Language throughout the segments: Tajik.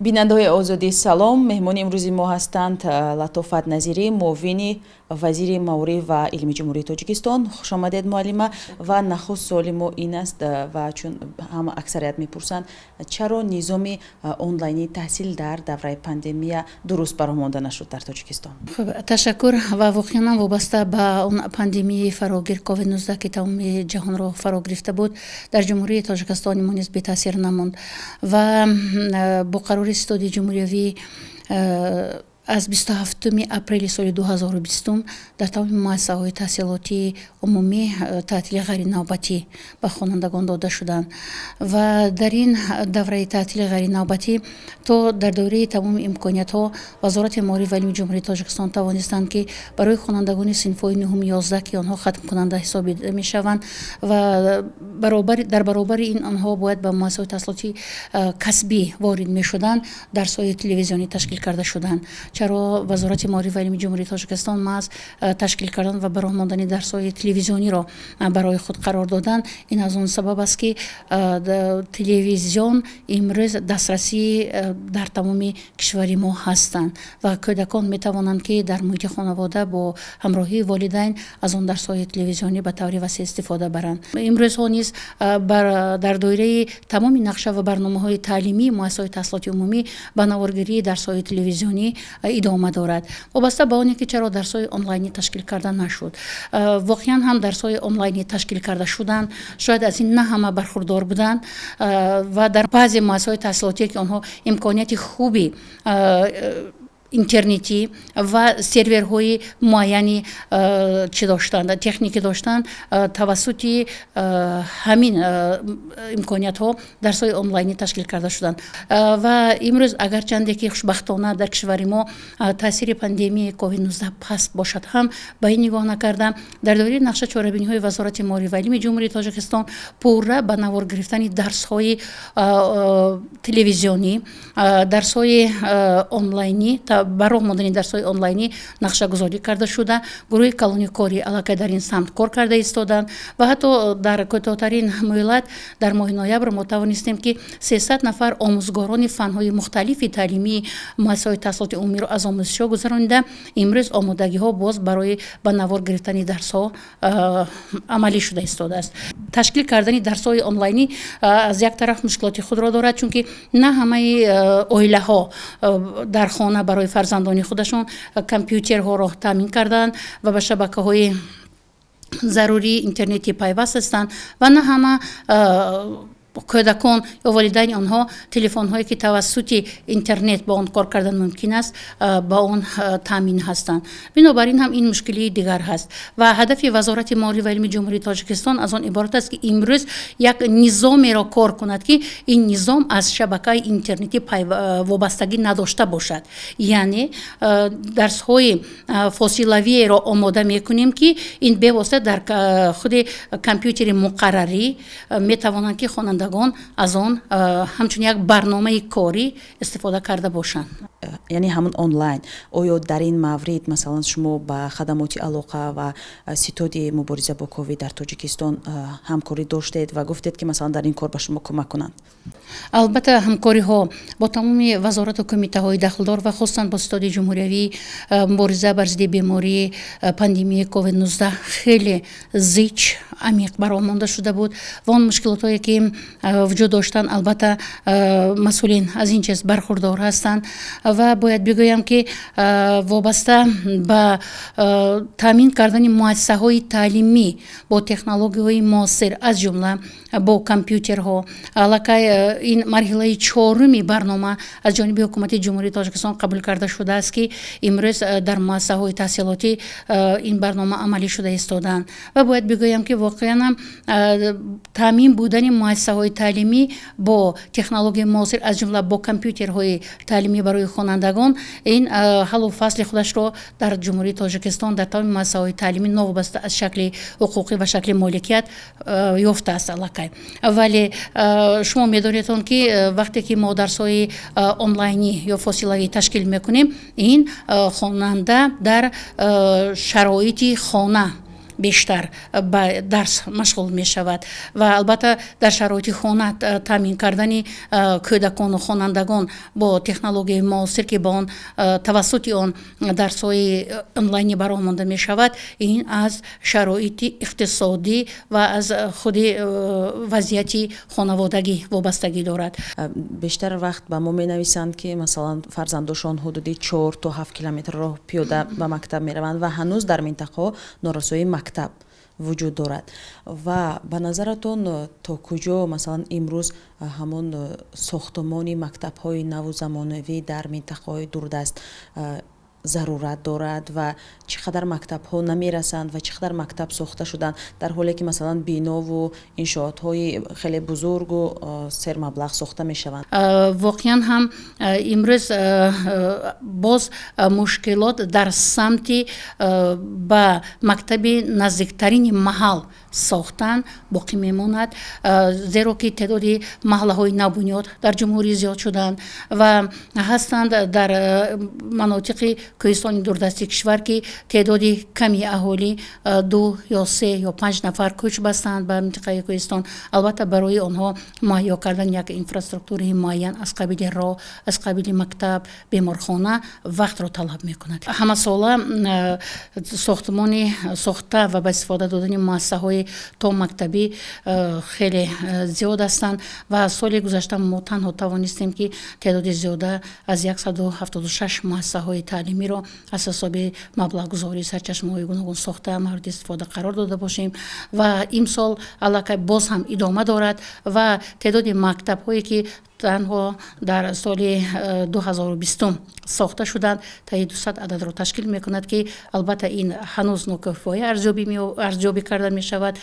бинандаҳои озодӣ салом. меҳмони имрӯзи мо ҳастанд латофат назирӣ, муовини вазири маориф ва илми ҷумҳурии тоҷикистон. хушомадед муаллима. ва нахуст суоли мо ин аст ва чун ҳама аксарият мепурсанд, чаро низоми онлайни таҳсил дар давраи пандемия дуруст бароҳ монда нашуд дар тоҷикистон? خب تشکر و واقعا وابسته به اون پاندمی فراگیر کووید 19 که تمام جهان رو فرا گرفته بود در جمهوری تاجیکستان ما نیز بی تاثیر نماند و با قرار استادی جمهوری از 27 اپریل سال 2020 در تمام مؤسسه‌های تحصیلاتی عمومی تعطیل غیر نوبتی به خوانندگان داده شدند و در این دوره تعطیل غیر نوبتی تا در دوره تمام امکانیت‌ها وزارت معارف و علم جمهوری تاجیکستان توانستند که برای خوانندگان صنف‌های نهم 11 که آنها ختم کننده حسابیده می‌شوند و در برابر این آنها باید به مؤسسه‌های تحصیلاتی کسبی وارد می‌شدند، درس‌های تلویزیونی تشکیل کرده شدند. چرا وزارت معارف و علم جمهوری تاجیکستان محض تشکیل کردن و براه ماندن درس‌های تلویزیونی را برای خود قرار دادن، این از اون سبب است که تلویزیون امروز دسترسی در تمام کشور ما هستند و کودکان میتوانند که در محیط خانواده با همراهی والدین از اون درس‌های تلویزیونی به طور وسیع استفاده برند. امروز ها نیز در دایره تمام نقشه و برنامه‌های تعلیمی مؤسسات تحصیلات عمومی به نوارگیری درس‌های تلویزیونی ادامه دارد. وابسته به آنکه چرا درس‌های آنلاینی تشکیل کرده نشد، واقعا هم درس‌های آنلاینی تشکیل کرده شدند، شاید از این نه همه برخوردار بودند و در بعضی مؤسسات تحصیلاتی که آنها امکانیت خوبی اینترنتی و سرورهای معینی چی داشتند، تکنیکی داشتند، توسط همین امکانیت ها درس‌های آنلاینی تشکیل کرده شدند و امروز اگرچند که خوشبختانه در کشور ما تاثیر پاندمی کووید 19 پست باشد، هم به این نگاه نکردم در دوره نقشه چهاربینی های وزارت معارف و علم جمهوری تاجیکستان پوره به نوار گرفتن درس‌های تلویزیونی، درس‌های آنلاینی برای ماندن درس‌های آنلاینی نقشه گذاری کرده شده. گروه کلانی کاری علاقه در این سمت کار کرده ایستادند و حتی در کوتاه‌ترین مهلت در ماه نوامبر ما توانستیم که 300 نفر آموزگاران فن‌های مختلف تعلیمی مؤسسات تحصیلات عمومی را از آموزش‌ها گذرانیده. امروز آمادگی‌ها باز برای به نوار گرفتن درس‌ها عملی شده ایستاده است. تشکیل کردن درس‌های آنلاینی از یک طرف مشکلات خود را دارد، چون که نه همه عائله‌ها در خانه برای فرزندان خودشون کامپیوترها را تامین کردن و به شبکه‌های ضروری اینترنتی پیوست هستند و نه همه کودکان یا والدین آنها تلفن هایی که توسط اینترنت با آن کار کردن ممکن است با آن تامین هستند. بنابراین هم این مشکلی دیگر هست و هدف وزارت معارف و علم جمهوری تاجیکستان از آن عبارت است که امروز یک نظامی را کار کند که این نظام از شبکه اینترنتی وابستگی نداشته باشد. یعنی درس های فاصلوی را آماده میکنیم که این به واسطه در خود کامپیوتر مقرری میتوانند که خواننده از آن همچون یک برنامه کاری استفاده کرده باشند. یعنی همون آنلاین. آیا در این مورد مثلا شما با خدمات علاقه و ستاد مبارزه با کووید در تاجیکستان همکاری داشتید و گفتید که مثلا در این کار به شما کمک کنند؟ البته همکاری ها با تمام وزارت و کمیته های داخلدار و خصوصا با ستاد جمهوری مبارزه بر ضد بیماری پاندمی کووید 19 خیلی زیچ عمیق برآمده شده بود و اون مشکلات هایی که وجود داشتن البته مسئولین از این چیز برخوردار هستند و باید بگویم که وابسته به تامین کردن مؤسسه های تعلیمی با تکنولوژی های معاصر از جمله با کامپیوترها علاقه این مرحله چهارمی برنامه از جانب حکومت جمهوری تاجیکستان قبول کرده شده است که امروز در مؤسسه های تحصیلاتی این برنامه عملی شده ایستادند و باید بگویم که واقعا تامین بودن مؤسسه های تعلیمی با تکنولوژی معاصر از جمله با کامپیوترهای تعلیمی برای خوانندگان این حل و فصل خودش را در جمهوری تاجیکستان در تمام مؤسسه‌های تعلیمی نوابسته از شکل حقوقی و شکل مالکیت یافته است علاقه. ولی شما می‌دانید که وقتی که ما درس‌های آنلاینی یا فاصله‌ای تشکیل می‌کنیم، این خواننده در شرایط خانه бештар ба дарс машғул мешавад ва албатта дар шароити хона таъмин кардани кӯдакону хонандагон бо технологияи муосир ки ба он тавассути он дарсҳои онлайнӣ бароҳ монда мешавад, ин аз шароити иқтисодӣ ва аз худи вазъияти хонаводагӣ вобастагӣ дорад. бештар вақт ба мо менависанд ки масалан фарзандошон ҳудуди 4 то 7 километр роҳ пиёда ба мактаб мераванд ва ҳанӯз дар минтақаҳо норасоии мактаб вуҷуд дорад ва ба назаратон то куҷо масалан имрӯз ҳамон сохтумони мактабҳои наву замонавӣ дар минтақаҳои дурдаст зарурат дорад ва чӣ қадар мактабҳо намерасанд ва чӣ қадар мактаб сохта шуданд дар ҳоле ки масалан бинову иншоотҳои хеле бузургу сермаблағ сохта мешаванд. воқеан ҳам имрӯз боз мушкилот дар самти ба мактаби наздиктарини маҳал сохтан боқӣ мемонад, зеро ки теъдоди маҳаллаҳои навбунёд дар ҷумҳурӣ зиёд шуданд ва ҳастанд дар манотиқи кӯҳистони дурдасти кишвар ки теъдоди ками аҳолӣ 2 ё 3 ё 5 нафар кӯч бастанд ба минтақаи кӯҳистон. албатта барои онҳо муҳайё кардани як инфраструктураи муайян аз қабили роҳ, аз қабили мактаб, беморхона вақтро талаб мекунад. ҳамасола сохтмони сохта ва ба истифода додани муассисаҳои то мактабӣ хеле зиёд ҳастанд ва соли гузашта мо танҳо тавонистем ки теъдоди зиёда аз 176 муассисаҳои таълимиро аз ҳисоби маблағгузории сарчашмаҳои гуногун сохта мавриди истифода қарор дода бошем ва имсол аллакай боз ҳам идома дорад ва теъдоди мактабҳое ки танҳо дар соли 2020 сохта шуданд таи 200 ададро ташкил мекунад ки албатта ин ҳанӯз нокуфоя арзёбӣ карда мешавад.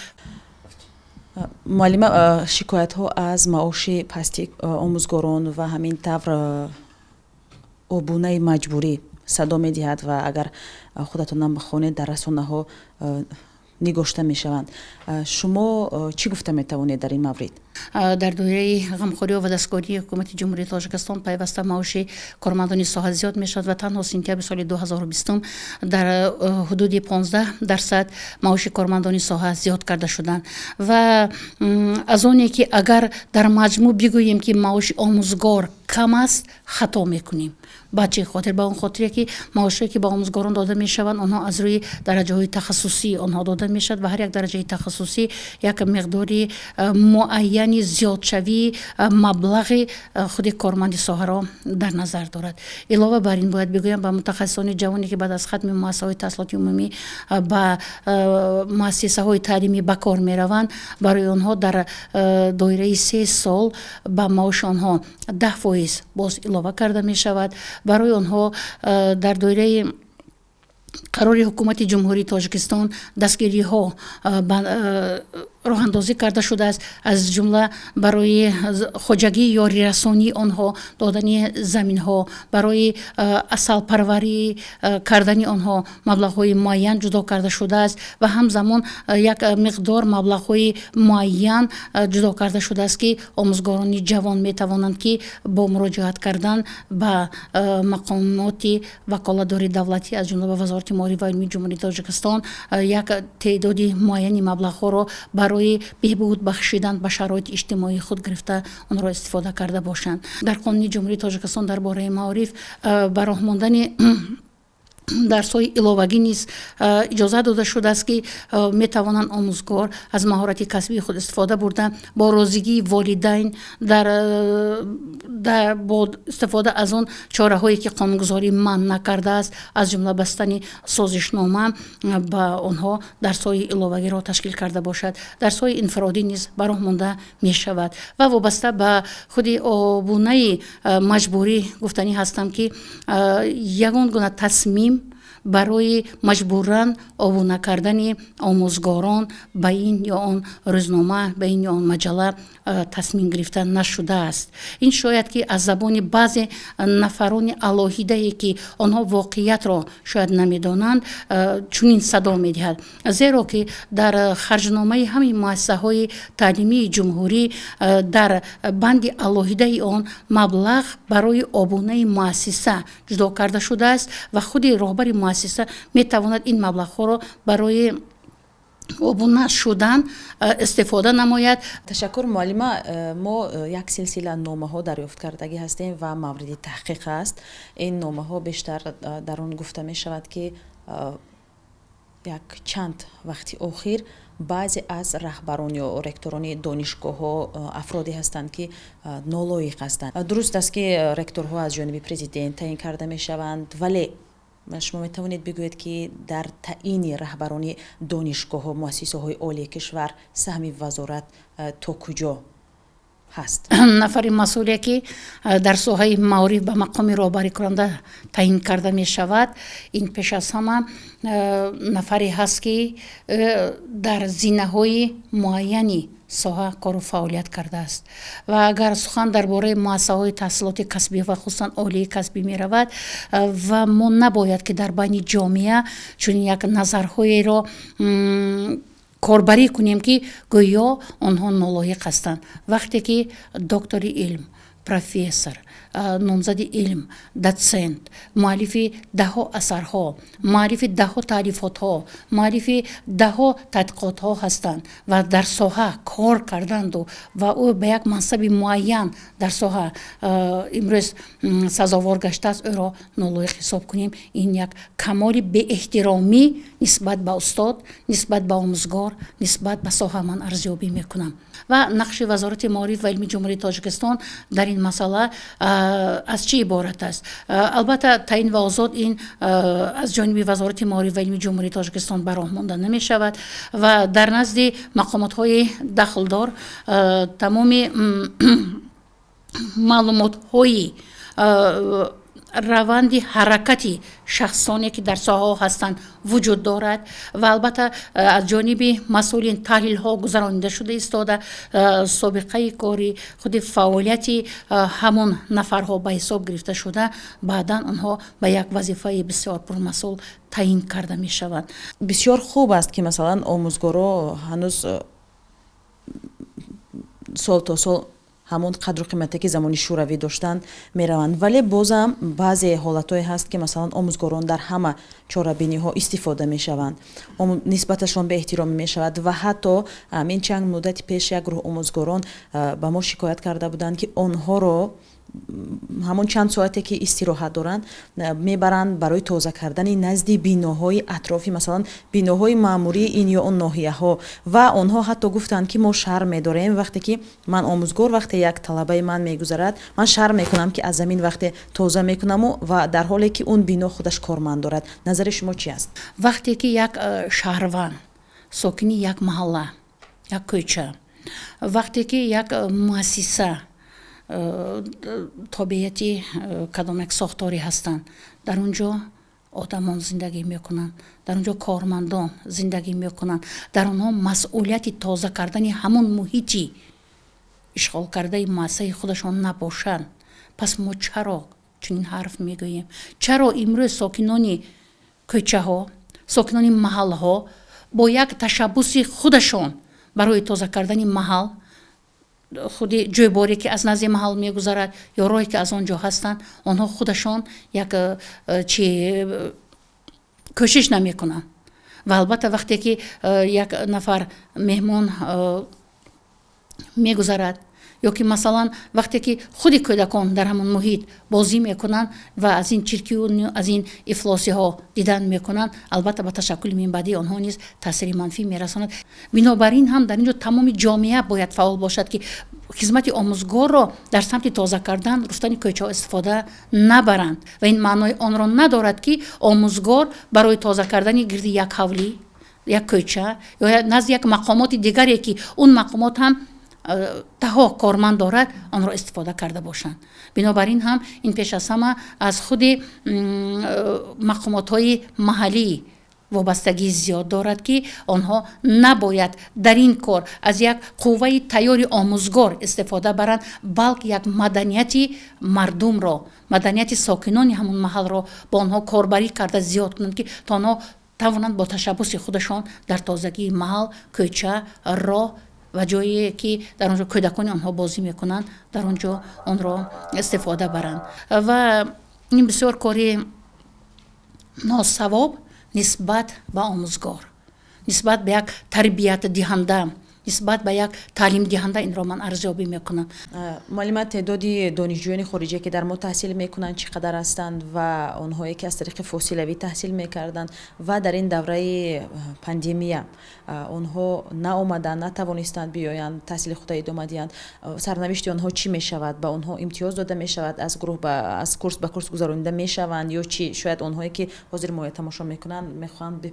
муаллима, шикоятҳо аз маоши пасти омӯзгорон ва ҳамин тавр обунаи маҷбурӣ садо медиҳад ва агар худатонам бихонед дар расонаҳо нигошта мешаванд. шумо чӣ гуфта метавонед дар ин маврид? дар доираи ғамхориҳо ва дастгории ҳукумати ҷумҳурии Тоҷикистон пайваста маоши кормандони соҳа зиёд мешавад ва танҳо сентябри соли 2020 дар ҳудуди 15% маоши кормандони соҳа зиёд карда шуданд ва аз оне ки агар дар маҷмӯъ бигӯем ки маоши омӯзгор кам аст, хато мекунем. ба чӣ хотир? ба он хотире ки маошҳое ки ба омӯзгорон дода мешаванд онҳо аз рӯи дараҷаҳои тахассусӣ онҳо дода мешавад ва ҳар як дараҷаи тахассусӣ як миқдори муайяни зиёдшавии маблағи худи корманди соҳаро дар назар дорад. илова бар ин бояд бигӯям ба мутахассисони ҷавоне ки баъд аз хатми муассисаҳои таҳсилоти умумӣ ба муассисаҳои таълимӣ ба кор мераванд, барои онҳо дар доираи 3 сол ба маоши онҳо 10% боз илова карда мешавад. барои онҳо дар доираи қарори ҳукумати ҷумҳурии Тоҷикистон дастгириҳо роҳандозӣ карда шудааст, аз ҷумла барои хоҷагии ёрирасонии онҳо додани заминҳо, барои асалпарварӣ кардани онҳо маблағҳои муайян ҷудо карда шудааст ва ҳамзамон як миқдор маблағҳои муайян ҷудо карда шудааст ки омӯзгорони ҷавон метавонанд ки бо муроҷиат кардан ба мақомоти ваколатдори давлатӣ аз ҷумла ба вазорати моҳорӣ ва илмии ҷумҳурии Тоҷикистон як теъдоди муайяни маблағҳоро барои беҳбуд бахшидан ба шароити иҷтимоии худ гирифта онро истифода карда бошанд. дар қонуни ҷумҳурии Тоҷикистон дар бораи маориф ба роҳ мондани дарсҳои иловагӣ низ иҷоза дода шудааст ки метавонанд омӯзгор аз маҳорати касбии худ истифода бурда бо розигии волидайн бо истифода аз он чораҳое ки қонунгузорӣ манъ накардааст, аз ҷумла бастани созишнома ба онҳо дарсҳои иловагиро ташкил карда бошад. дарсҳои инфиродӣ низ ба роҳ монда мешавад ва вобаста ба худи обунаи маҷбурӣ гуфтанӣ ҳастам ки ягон гуна тасмим барои маҷбуран обуна кардани омӯзгорон ба ин ё он рӯзнома, ба ин ё он маҷалла тасмим гирифта нашудааст. ин шояд ки аз забони баъзе нафарони алоҳидае ки онҳо воқеиятро шояд намедонанд чунин садо медиҳад, зеро ки дар харҷномаи ҳамин муассисаҳои таълимии ҷумҳурӣ дар банди алоҳидаи он маблағ барои обунаи муассиса ҷудо карда шудааст ва худи роҳбари муассиса метавонад ин маблағҳоро барои обуна шудан истифода намояд. ташаккур муаллима, мо як силсила номаҳо дарёфт кардагӣ ҳастем ва мавриди таҳқиқ аст. ин номаҳо бештар дар он гуфта мешавад ки як чанд вақти охир баъзе аз раҳбарон ё ректорони донишгоҳҳо афроде ҳастанд ки нолоиқ ҳастанд. дуруст аст ки ректорҳо аз ҷониби президент таъин карда мешаванд, вале шумо метавонед бигӯед ки дар таъини раҳбарони донишгоҳҳо, муассисаҳои олии кишвар саҳми вазорат то куҷо ҳаст? нафари масъуле ки дар соҳаи маориф ба мақоми роҳбарикунанда таъин карда мешавад, ин пеш аз ҳама нафаре ҳаст ки дар зинаҳои муайяни соҳа кору фаъолият кардааст ва агар сухан дар бораи муассисаҳои таҳсилоти касбӣ ва хусусан олии касбӣ меравад ва мо набояд ки дар байни ҷомеа чунин як назарҳоеро корбарӣ кунем ки гӯё онҳо нолоиқ ҳастанд. вақте ки доктори илм, профессор, номзади илм, дотсент, муаллифи даҳо асарҳо, муаллифи даҳо таълифотҳо, муаллифи даҳо тадқиқотҳо ҳастанд ва дар соҳа кор карданду ва ӯ ба як мансаби муайян дар соҳа имрӯз сазовор гаштааст, ӯро нолоиқ ҳисоб кунем. ин як камоли беэҳтиромӣ нисбат ба устод, нисбат ба омӯзгор, нисбат ба соҳа ман арзёбӣ мекунам. ва нақши вазорати маориф ва илми ҷумҳурии Тоҷикистон дар ин масъала аз чӣ иборат аст? албатта таъин ва озод ин аз ҷониби вазорати маориф ва илми ҷумҳурии Тоҷикистон ба роҳ монда намешавад ва дар назди мақомотҳои дахлдор тамоми маълумотҳои раванди ҳаракати шахсоне ки дар соҳаҳо ҳастанд вуҷуд дорад ва албатта аз ҷониби масъулин таҳлилҳо гузаронида шуда истода собиқаи кори худи фаъолияти ҳамон нафарҳо ба ҳисоб гирифта шуда баъдан онҳо ба як вазифаи бисёр пурмасъул таъин карда мешаванд. бисёр хуб аст ки масалан омӯзгоро ҳанӯз сол то сол ҳамон қадру қимате ки замони шӯравӣ доштанд мераванд, вале бозам баъзе ҳолатҳое ҳаст ки масалан омӯзгорон дар ҳама чорабиниҳо истифода мешаванд, нисбаташон беэҳтиромӣ мешавад ва ҳатто ин чанд муддати пеш як гурӯҳ омӯзгорон ба мо шикоят карда буданд ки онҳоро ҳамон чанд соате ки истироҳат доранд мебаранд барои тоза кардани назди биноҳои атрофи масалан биноҳои маъмурии ин ё он ноҳияҳо ва онҳо ҳатто гуфтанд ки мо шарм медорем вақте ки ман омӯзгор вақте як талабаи ман мегузарад ман шарм мекунам ки аз замин вақте тоза мекунаму ва дар ҳоле ки он бино худаш корманд дорад. назари шумо чӣ аст? вақте ки як шаҳрванд сокини як маҳалла, як кӯча, вақте ки як муассиса тобеати кадом як сохторе ҳастанд, дар он ҷо одамон зиндагӣ мекунанд, дар он ҷо кормандон зиндагӣ мекунанд, дар онҳо масъулияти тоза кардани ҳамон муҳити ишғолкардаи муассисаи худашон набошанд. пас мо чаро чунин ҳарф мегӯем? чаро имрӯз сокинони кӯчаҳо, сокинони маҳалҳо бо як ташаббуси худашон барои тоза кардани маҳал, худи ҷойборе ки аз назди маҳал мегузарад ё роҳе ки аз он ҷо ҳастанд, онҳо худашон як кӯшиш намекунанд. ва албатта вақте ки як нафар меҳмон мегузарад ё ки масалан вақте ки худи кӯдакон дар ҳамон муҳит бозӣ мекунанд ва аз ин чиркиёну аз ин ифлосиҳо дидан мекунанд, албатта ба ташаккули минбаъдии онҳо низ таъсири манфӣ мерасонад. бинобар ин ҳам дар ин ҷо тамоми ҷомеа бояд фаъол бошад ки хизмати омӯзгорро дар самти тоза кардан, руфтани кӯчаҳо истифода набаранд ва ин маънои онро надорад ки омӯзгор барои тоза кардани гирди як ҳавлӣ, як кӯча ё назди як мақомоти дигаре ки он мақомот ҳам таҳо корманд дорад, онро истифода карда бошанд. бинобар ин ҳам ин пеш аз ҳама аз худи мақомотҳои маҳаллӣ вобастагии зиёд дорад ки онҳо набояд дар ин кор аз як қувваи тайёри омӯзгор истифода баранд, балки як маданияти мардумро, маданияти сокинони ҳамон маҳалро ба онҳо корбарӣ карда зиёд кунанд ки то онҳо тавонанд бо ташаббуси худашон дар тозагии маҳал, кӯча, роҳ ва ҷое ки дар он ҷо кӯдакони онҳо бозӣ мекунанд, дар он ҷо онро истифода баранд. ва ин бисёр кори носавоб нисбат ба омӯзгор. нисбат ба як тарбиятдиҳанда, нисбат ба як таълимдиҳанда инро ман арзёбӣ мекунам. муаллима, теъдоди донишҷӯёни хориҷие ки дар мо таҳсил мекунанд чӣ қадар ҳастанд ва онҳое ки аз тариқи фосилавӣ таҳсил мекарданд ва дар ин давраи пандемия онҳо наомаданд, натавонистанд биёянд, таҳсили худро идома диҳанд, сарнавишти онҳо чӣ мешавад? Ба онҳо имтиёз дода мешавад? Аз курс ба курс гузаронида мешаванд ё чӣ? шояд онҳое ки ҳозир моро тамошо мекунанд мехоҳанд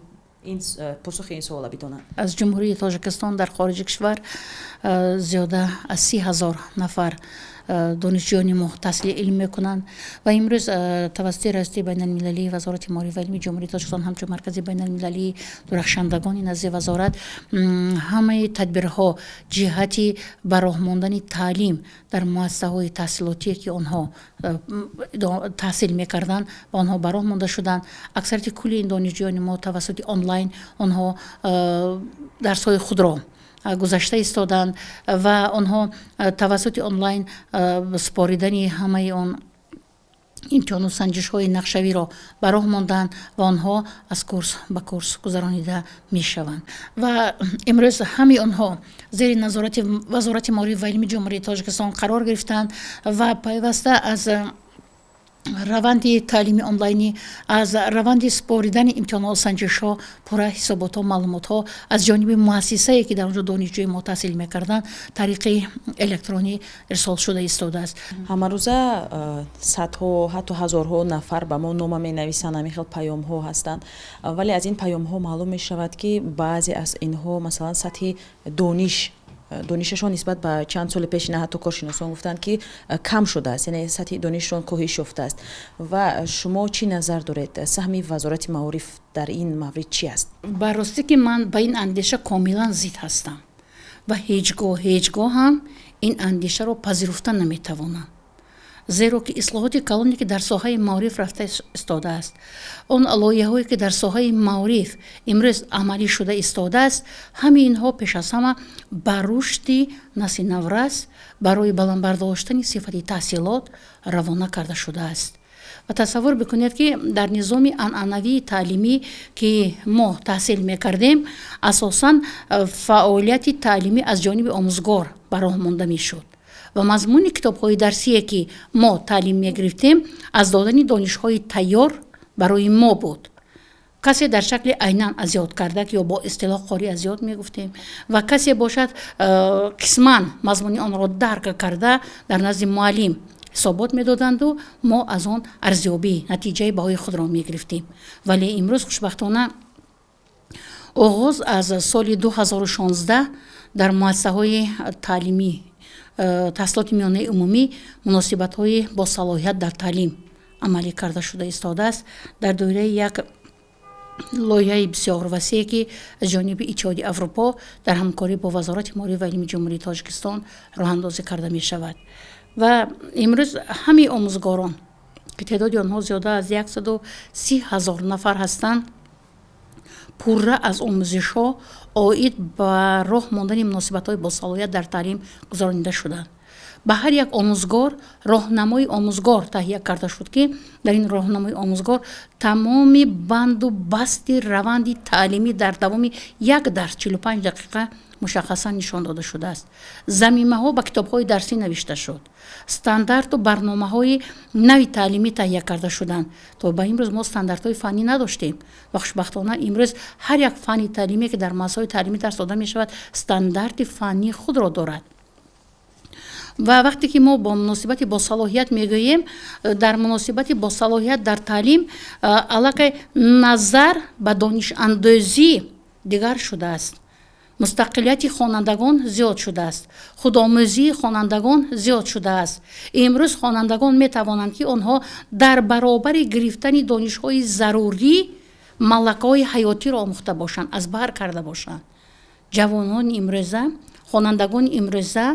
посухи ин суола бидонанд. аз ҷумҳурии тоҷикистон дар хориҷи кишвар зиёда аз 30,000 нафар донишҷӯёни мо таҳсили илм мекунанд ва имрӯз тавассути раиси байналмилалии вазорати маориф ва илми ҷумҳурии тоҷикистон ҳамчун маркази байналмилалии дурахшандагони назди вазорат ҳамаи тадбирҳо ҷиҳати ба роҳ мондани таълим дар муассисаҳои таҳсилотие ки онҳо таҳсил мекарданд ва онҳо ба роҳ монда шуданд. аксарияти кулли ин донишҷӯёни мо тавассути онлайн онҳо дарсҳои худро гузашта истоданд ва онҳо тавассути онлайн споридани ҳамаи он имтиҳону санҷишҳои нақшавиро ба роҳ монданд ва онҳо аз курс ба курс гузаронида мешаванд. ва имрӯз ҳамаи онҳо зери назорати вазорати маориф ва илми ҷумҳурии тоҷикистон қарор гирифтанд ва пайваста аз раванди таълими онлайнӣ, аз раванди споридани имтиҳонҳо санҷишҳо пурра ҳисоботҳо маълумотҳо аз ҷониби муассисае ки дар онҷо донишҷӯи мо таҳсил мекарданд тариқи электронӣ ирсол шуда истодааст. ҳамарӯза садҳо ҳатто ҳазорҳо нафар ба мо нома менависанд, ҳамин хел паёмҳо ҳастанд, вале аз ин паёмҳо маълум мешавад ки баъзе аз инҳо масалан сатҳи донишашон нисбат ба чанд соли пеш ина ҳатто коршиносон гуфтанд ки кам шудааст, яъне сатҳи донишашон коҳиш ёфтааст. ва шумо чӣ назар доред? саҳми вазорати маориф дар ин маврид чӣ аст? ба ростӣ ки ман ба ин андеша комилан зид ҳастам ва ҳеҷ гоҳ ҳам ин андешаро пазируфта наметавонам. зеро ки ислоҳоти калоне ки дар соҳаи маориф рафта истодааст, он лоиҳае ки дар соҳаи маориф имрӯз амалӣ шуда истодааст, ҳамаи инҳо пеш аз ҳама ба рушди насли наврас, барои баландбардоштани сифати таҳсилот равона карда шудааст. ва тасаввур бикунед ки дар низоми анъанавии таълимӣ ки мо таҳсил мекардем, асосан фаъолияти таълимӣ аз ҷониби омӯзгор ба роҳ монда мешуд ва мазмуни китобҳои дарсие ки мо таълим мегирифтем аз додани донишҳои тайёр барои мо буд. касе дар шакли айнан азёдкардак ё бо истилоҳ қори азёд мегуфтем ва касе бошад қисман мазмуни онро дарк карда дар назди муаллим ҳисобот медоданду мо аз он арзёбӣ натиҷаи баҳои худро мегирифтем. вале имрӯз хушбахтона оғоз аз соли 2016 дар муассисаҳои таълимӣ таҳсилоти миёнаи умумӣ муносибатҳои босалоҳият дар таълим амалӣ карда шуда истодааст дар доираи як лоиҳаи бисёр васеъ ки аз ҷониби иттиҳоди аврупо дар ҳамкорӣ бо вазорати маориф ва илми ҷумҳурии тоҷикистон роҳандозӣ карда мешавад. ва имрӯз ҳамаи омӯзгорон ки теъдоди онҳо зиёда аз 130,000 нафар ҳастанд, пурра аз омӯзишҳо оид ба роҳ мондани муносибатҳои босалоҳият дар таълим гузаронида шуданд. ба ҳар як омӯзгор роҳнамои омӯзгор таҳия карда шуд ки дар ин роҳнамои омӯзгор тамоми банду басти раванди таълимӣ дар давоми 1 дарс 45 дақиқа мушаххасан нишон дода шудааст. замимаҳо ба китобҳои дарсӣ навишта шуд. стандарту барномаҳои нави таълимӣ таҳия карда шуданд. то ба имрӯз мо стандартҳои фаннӣ надоштем ва хушбахтона имрӯз ҳар як фанни таълимие ки дар муассисаҳои таълимӣ дарс дода мешавад стандарти фанни худро дорад. ва вақте ки мо бо муносибати босалоҳият мегӯем, дар муносибати босалоҳият дар таълим аллакай назар ба донишандозӣ дигар шудааст. мустақилияти хонандагон зиёд шудааст. худомӯзии хонандагон зиёд шудааст. имрӯз хонандагон метавонанд ки онҳо дар баробари гирифтани донишҳои зарурӣ малакаҳои ҳаётиро омӯхта бошанд, аз баҳр карда бошанд. ҷавонони имрӯза, хонандагони имрӯза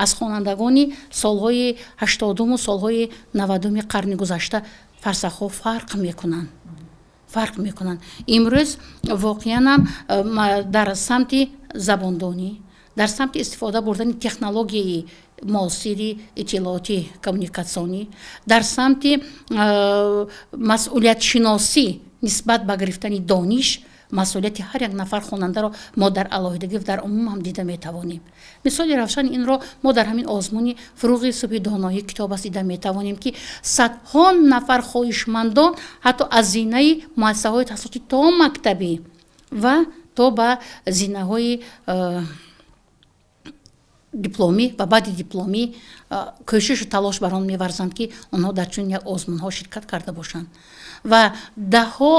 аз хонандагони солҳои 80-уму солҳои 90-уми қарни гузашта фарсахҳо фарқ мекунанд. имрӯз воқеан дар самти забондонӣ, дар самти истифода бурдани технологияи муосири иттилоотӣ коммуникатсионӣ, дар самти масъулиятшиносӣ нисбат ба гирифтани дониш масъулияти ҳар як нафар хонандаро мо дар алоҳидагӣ ва дар умум ҳам дида метавонем. мисоли равшан инро мо дар ҳамин озмуни фуруғи субҳи доноӣ китоб аст дида метавонем ки садҳо нафар хоҳишмандон ҳатто аз зинаи муассисаҳои таҳсилотӣ то мактабӣ ва то ба зинаҳои дипломӣ ва баъди дипломӣ кӯшишу талош бар он меварзанд ки онҳо дар чунин як озмунҳо ширкат карда бошанд. ва даҳҳо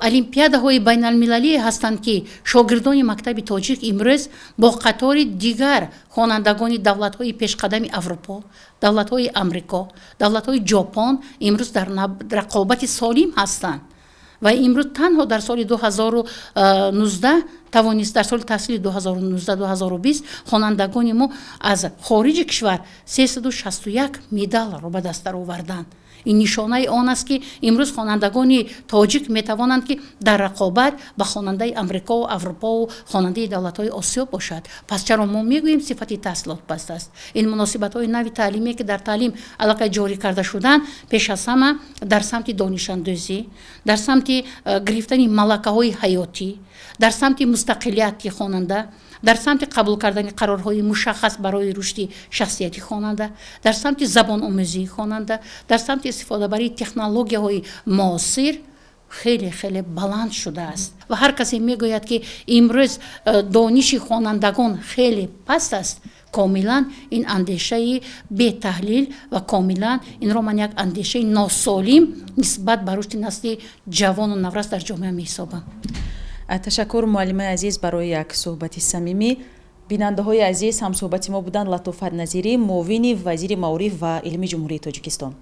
олимпиадаҳои байналмилалие ҳастанд ки шогирдони мактаби тоҷик имрӯз бо қатори дигар хонандагони давлатҳои пешқадами аврупо, давлатҳои амрико, давлатҳои ҷопон имрӯз дар рақобати солим ҳастанд. ва имрӯз танҳо дар соли 2019 тавонист дар соли таҳсили 2019-2020 хонандагони мо аз хориҷи кишвар 361 медалро ба даст оварданд. ин нишонаи он аст ки имрӯз хонандагони тоҷик метавонанд ки дар рақобат ба хонандаи амрикову аврупову хонандаи давлатҳои осиё бошад. пас чаро мо мегӯем сифати таҳсилот паст аст? ин муносибатҳои нави таълимие ки дар таълим аллакай ҷорӣ карда шуданд пеш аз ҳама дар самти донишандӯзӣ, дар самти гирифтани малакаҳои ҳаётӣ, дар самти мустақилияти хонанда, дар самти қабул кардани қарорҳои мушаххас барои рушди шахсияти хонанда, дар самти забономӯзии хонанда, дар самти истифодабарии технологияҳои муосир хеле хеле баланд шудааст. ва ҳар касе мегӯяд ки имрӯз дониши хонандагон хеле паст аст. комилан ин андешаи бетаҳлил ва комилан инро ман як андешаи носолим нисбат ба рушди насли ҷавону наврас дар ҷомеа меҳисобам. ташаккур муаллимаи азиз барои як суҳбати самимӣ. бинандаҳои азиз, ҳамсуҳбати мо буданд Латофат Назирӣ, муовини вазири маориф ва илми ҷумҳурии Тоҷикистон.